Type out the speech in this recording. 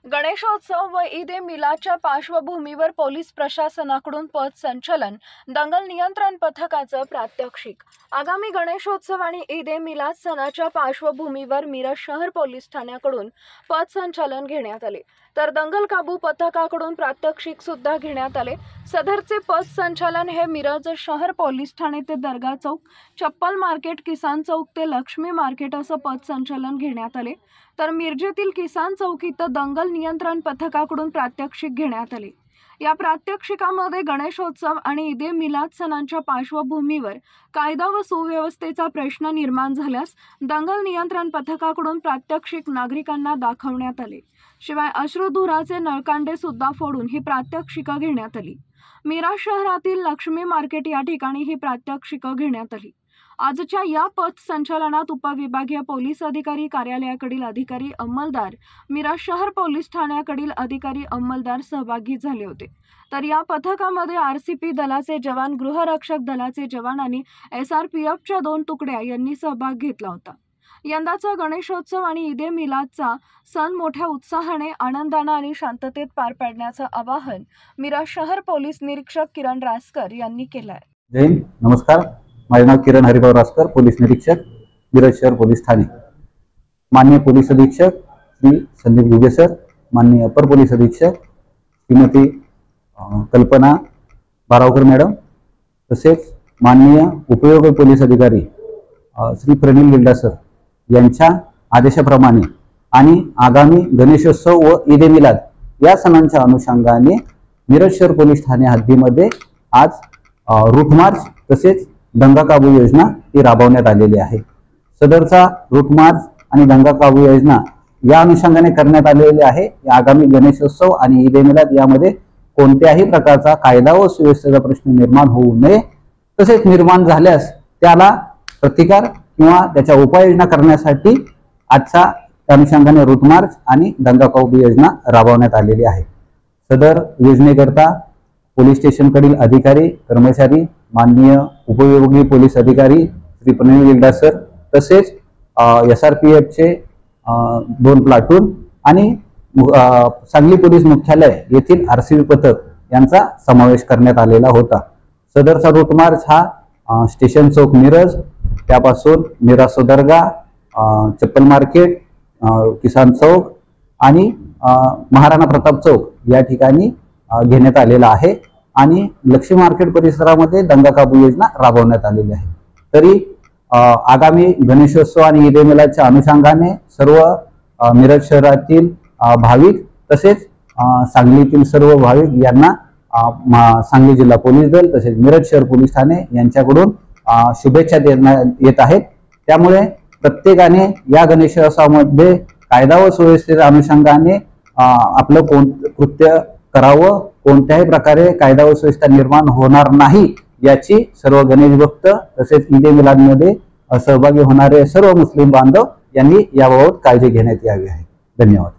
गणेशोत्सव व ईद ए मिलादच्या पार्श्वभूमीवर पोलीस प्रशासनाकडून पथ संचलन, दंगल नियंत्रण पथकाचं प्रात्यक्षिक। आगामी गणेशोत्सव आणि ईद ए मिलाद सणाच्या पार्श्वभूमीवर मिरज शहर पोलीस ठाण्याकडून पथ संचलन घेण्यात आले, तर दंगल काबू पथकाकडून प्रात्यक्षिक सुद्धा घेण्यात आले। सदरचे पथ संचलन हे मिरज शहर पोलीस ठाणे ते दर्गा चौक, चप्पल मार्केट, किसान चौक ते लक्ष्मी मार्केट असं पथ संचलन घेण्यात आले, तर मिरजेतील किसान चौकीत दंगल नियंत्रण पथकाकडून प्रात्यक्षिक घेण्यात आले। या प्रात्यक्षिकामध्ये गणेशोत्सव आणि ईद ए मिलाद सणांच्या पार्श्वभूमीवर कायदा व सुव्यवस्थेचा प्रश्न निर्माण झाल्यास दंगल नियंत्रण पथकाकडून प्रात्यक्षिक नागरिकांना दाखवण्यात आले। शिवाय अश्रुधुराचे नळकांडे सुद्धा फोडून ही प्रात्यक्षिकं घेण्यात आली। मिरज शहरातील लक्ष्मी मार्केट या ठिकाणी ही प्रात्यक्षिकं घेण्यात आली। आजच्या या पथ संचलनात उपविभागीय पोलीस अधिकारी कार्यालयाकडील अधिकारी अंमलदार, मिरज शहर पोलीस ठाण्याकडील अधिकारी अंमलदार सहभागी झाले होते। तर या पथकामध्ये आरसीपी दलाचे जवान, गृहरक्षक दलाचे जवान आणि SRPFच्या 2 तुकड्या यांनी सहभाग घेतला होता। यंदाचा गणेशोत्सव आणि ईद ए मिलादचा सण मोठ्या उत्साहाने, आनंदाने आणि शांततेत पार पाडण्याचं आवाहन मिरज शहर पोलीस निरीक्षक किरण रासकर यांनी केलं आहे। जय हिंद, नमस्कार। माझे नाव किरण हरिभाऊ रासकर, पोलीस निरीक्षक, मिरज शहर पोलीस ठाणे। माननीय पोलीस अधीक्षक श्री संदीप घुगे सर, माननीय अपर पोलीस अधीक्षक श्रीमती कल्पना बारावकर मॅडम, तसेच माननीय उपविभागीय पोलीस अधिकारी श्री प्रनिल गिल्डा सर यांच्या आदेशाप्रमाणे आणि आगामी गणेशोत्सव व ईद ए मिलाद या सणांच्या अनुषंगाने मिरज शहर पोलीस ठाणे हद्दीमध्ये आज रूट मार्च तसेच दंगा काबू योजना ही राबवण्यात आलेली आहे। सदरचा रूट मार्च आणि दंगा काबू योजना या अनुषंगाने करण्यात आलेली आहे। आगामी गणेशोत्सव आणि ईद ए मिलाद यामध्ये कोणत्याही प्रकारचा कायदा व सुव्यवस्थेचा प्रश्न निर्माण होऊ नये, तसेच निर्माण झाल्यास त्याला प्रतिकार किंवा त्याच्या उपाययोजना करण्यासाठी आजच्या अनुषंगाने रूट मार्च आणि दंगा काबू योजना राबवण्यात आलेली आहे। सदर योजनेकरता पोलीस स्टेशनकडील अधिकारी, कर्मचारी, माननीय उपविभागीय पोलीस अधिकारी श्री प्रनिल गिल्डा सर, तसेच SRPFचे 2 प्लाटून आणि सांगली पोलीस मुख्यालय येथील RCB पथक यांचा समावेश करण्यात आलेला होता। सदरचा रूट मार्च हा स्टेशन चौक मिरज, त्यापासून मिरासो दर्गा, चप्पल मार्केट, किसान चौक आणि महाराणा प्रताप चौक या ठिकाणी घेण्यात आलेला आहे आणि लक्ष्मी मार्केट परिसरामध्ये दंगा काबू योजना राबवण्यात आलेली आहे। तरी आगामी गणेशोत्सव आणि ईद ए मिलादच्या अनुषंगाने सर्व मिरज शहरातील भाविक तसेच सांगलीतील सर्व भाविक यांना सांगली जिल्हा पोलीस दल तसेच मिरज शहर पोलीस ठाणे यांच्याकडून शुभेच्छा देण्यात येत आहेत। त्यामुळे प्रत्येकाने या गणेशोत्सवामध्ये कायदा व सुव्यवस्थेच्या अनुषंगाने आपलं कृत्य करावं, कोणत्याही प्रकारे कायदा व सुव्यवस्था निर्माण होणार नाही याची सर्व गणेश भक्त तसेच ईद ए मिलादमध्ये सहभागी होणारे सर्व मुस्लिम बांधव यांनी याबाबत काळजी घेण्यात यावी आहे। धन्यवाद।